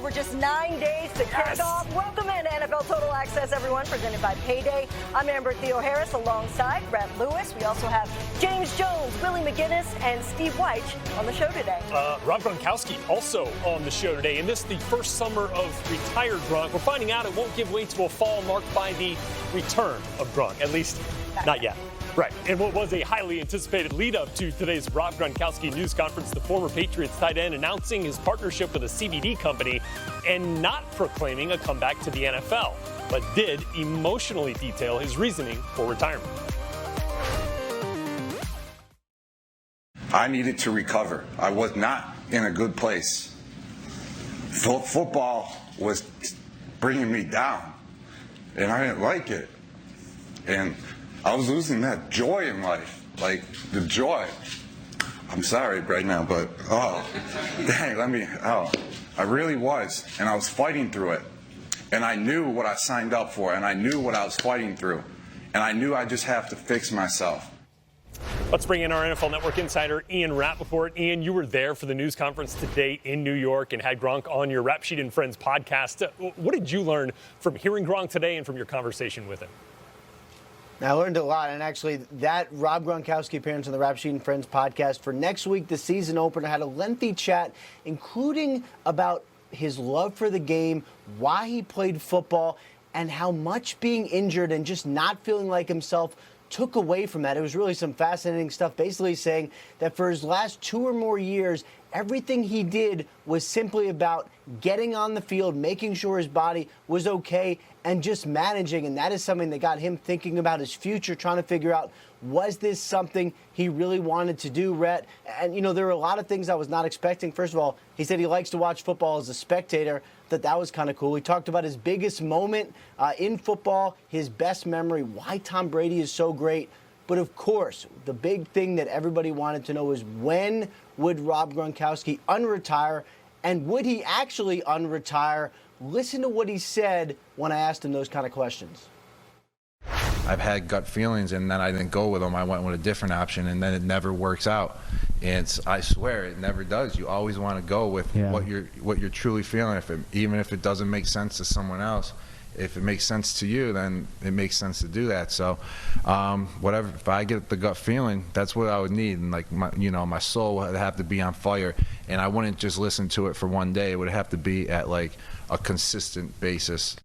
We're just 9 days to kick off. Welcome in NFL Total Access, everyone, presented by Payday. I'm Amber Theo-Harris alongside Brett Lewis. We also have James Jones, Willie McGinnis, and Steve White on the show today. Rob Gronkowski also on the show today. And this is the first summer of retired Gronk. We're finding out it won't give way to a fall marked by the return of Gronk, at least not yet. Right. And what was a highly anticipated lead-up to today's Rob Gronkowski news conference, the former Patriots tight end announcing his partnership with a CBD company and not proclaiming a comeback to the NFL, but did emotionally detail his reasoning for retirement. I needed to recover. I was not in a good place. Football was bringing me down, and I didn't like it. And I was losing that joy in life, like the joy. I'm sorry right now, but I really was, and I was fighting through it. And I knew what I signed up for, and I knew what I was fighting through. And I knew I just have to fix myself. Let's bring in our NFL Network insider, Ian Rappaport. Ian, you were there for the news conference today in New York and had Gronk on your Rap Sheet and Friends podcast. What did you learn from hearing Gronk today and from your conversation with him? I learned a lot, and actually that Rob Gronkowski appearance on the Rap Sheet and Friends podcast for next week, the season opener, had a lengthy chat, including about his love for the game, why he played football, and how much being injured and just not feeling like himself took away from that. It was really some fascinating stuff, basically saying that for his last 2 or more years, everything he did was simply about getting on the field, making sure his body was okay, and just managing. And that is something that got him thinking about his future, trying to figure out, was this something he really wanted to do, Rhett? And, there were a lot of things I was not expecting. First of all, he said he likes to watch football as a spectator. That was kind of cool. He talked about his biggest moment in football, his best memory, why Tom Brady is so great. But, of course, the big thing that everybody wanted to know is, when would Rob Gronkowski unretire, and would he actually unretire? Listen to what he said when I asked him those kind of questions. I've had gut feelings, and then I didn't go with them. I went with a different option, and then it never works out. And I swear it never does. You always want to go with what you're truly feeling, even if it doesn't make sense to someone else. If it makes sense to you, then it makes sense to do that. So, whatever. If I get the gut feeling, that's what I would need. And my soul would have to be on fire, and I wouldn't just listen to it for one day. It would have to be at like a consistent basis.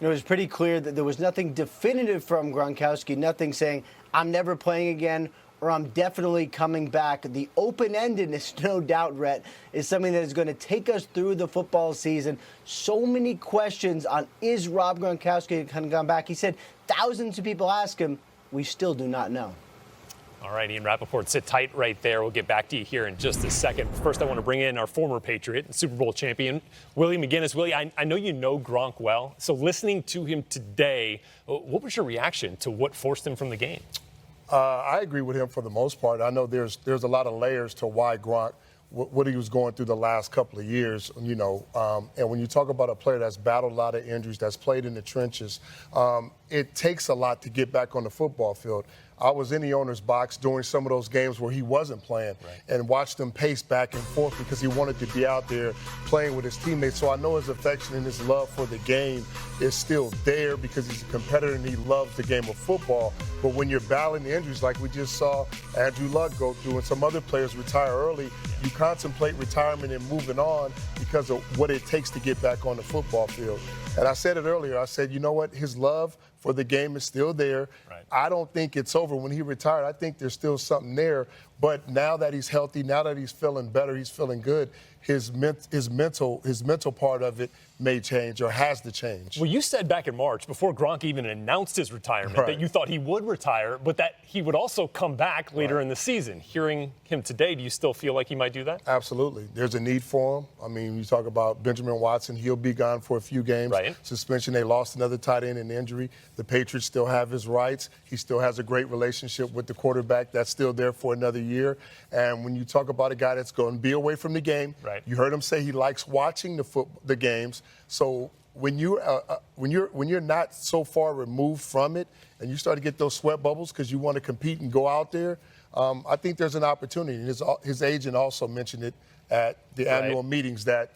It was pretty clear that there was nothing definitive from Gronkowski, nothing saying, I'm never playing again, or I'm definitely coming back. The open-endedness, no doubt, Rhett, is something that is going to take us through the football season. So many questions on, is Rob Gronkowski going to come back? He said thousands of people ask him. We still do not know. All right, Ian Rappaport, sit tight right there. We'll get back to you here in just a second. First, I want to bring in our former Patriot and Super Bowl champion, Willie McGinnis. Willie, I know you know Gronk well, so listening to him today, what was your reaction to what forced him from the game? I agree with him for the most part. I know there's a lot of layers to why Gronk, what he was going through the last couple of years, and when you talk about a player that's battled a lot of injuries, that's played in the trenches, it takes a lot to get back on the football field. I was in the owner's box during some of those games where he wasn't playing and watched him pace back and forth because he wanted to be out there playing with his teammates. So I know his affection and his love for the game is still there because he's a competitor and he loves the game of football. But when you're battling the injuries like we just saw Andrew Luck go through and some other players retire early, you contemplate retirement and moving on because of what it takes to get back on the football field. And I said it earlier. I said, you know what? His love for the game is still there. Right. I don't think it's over. When he retired, I think there's still something there. But now that he's healthy, now that he's feeling better, he's feeling good, his mental part of it may change or has to change. Well, you said back in March, before Gronk even announced his retirement, that you thought he would retire, but that he would also come back later in the season. Hearing him today, do you still feel like he might do that? Absolutely. There's a need for him. I mean, you talk about Benjamin Watson, he'll be gone for a few games. Right. Suspension, they lost another tight end in injury. The Patriots still have his rights. He still has a great relationship with the quarterback. That's still there for another year. And when you talk about a guy that's going to be away from the game, you heard him say he likes watching the games. So when you're not so far removed from it and you start to get those sweat bubbles because you want to compete and go out there, I think there's an opportunity. And his agent also mentioned it at the annual meetings that,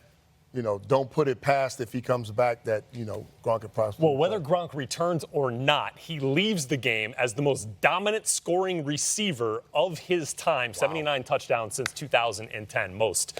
don't put it past if he comes back that, Gronk could possibly. Well, whether Gronk returns or not, he leaves the game as the most dominant scoring receiver of his time. 79 touchdowns since 2010, most.